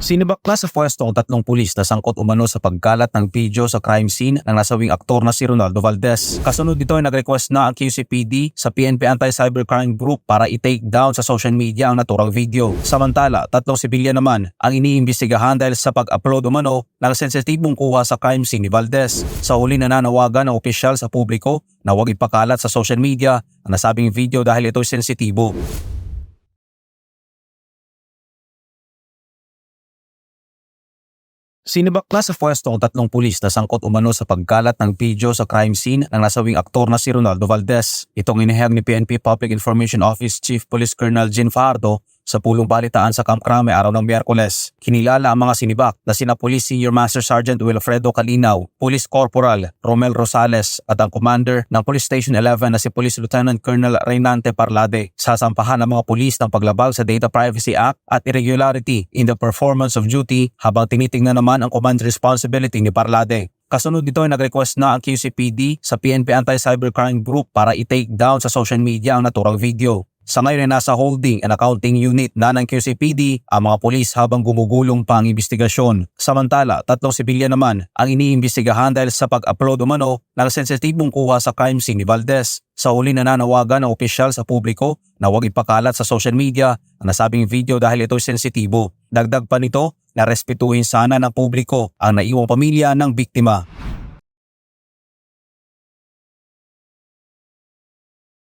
Sinibakla sa pwesto ang tatlong pulis na sangkot umano sa pagkalat ng video sa crime scene ng nasawing aktor na si Ronaldo Valdez. Kasunod dito ay nag-request na ang QCPD sa PNP Anti-Cybercrime Group para i-take down sa social media ang naturang video. Samantala, tatlong sibilyan naman ang iniimbestigahan dahil sa pag-upload umano ng sensitibong kuha sa crime scene ni Valdez. Sa huli nananawagan ng opisyal sa publiko na huwag ipakalat sa social media ang nasabing video dahil ito'y sensitibo. Sinibakla sa pwesto ang tatlong pulis na sangkot umano sa pagkalat ng video sa crime scene ng nasawing aktor na si Ronaldo Valdez. Itong inihayag ni PNP Public Information Office Chief Police Colonel Jean Fajardo sa pulong balitaan sa Camp Crame araw ng Miyerkules. Kinilala ang mga sinibak na sina Police Senior Master Sergeant Wilfredo Calinaw, Police Corporal Romel Rosales at ang Commander ng Police Station 11 na si Police Lieutenant Colonel Reynante Parlade. Sasampahan ng mga pulis ng paglabag sa Data Privacy Act at irregularity in the performance of duty habang tinitingnan naman ang command responsibility ni Parlade. Kasunod nito ay nag-request na ang QCPD sa PNP Anti-Cybercrime Group para i-take down sa social media ang naturang video. Sa ngayon ay nasa holding and accounting unit na ng QCPD ang mga pulis habang gumugulong pa ang investigasyon. Samantala, tatlong sibilyan naman ang iniimbestigahan dahil sa pag-upload umano ng sensitibong kuha sa crime scene ni Valdez. Sa huli nananawagan ng opisyal sa publiko na huwag ipakalat sa social media ang nasabing video dahil ito'y sensitibo. Dagdag pa nito na respetuhin sana ng publiko ang naiwang pamilya ng biktima.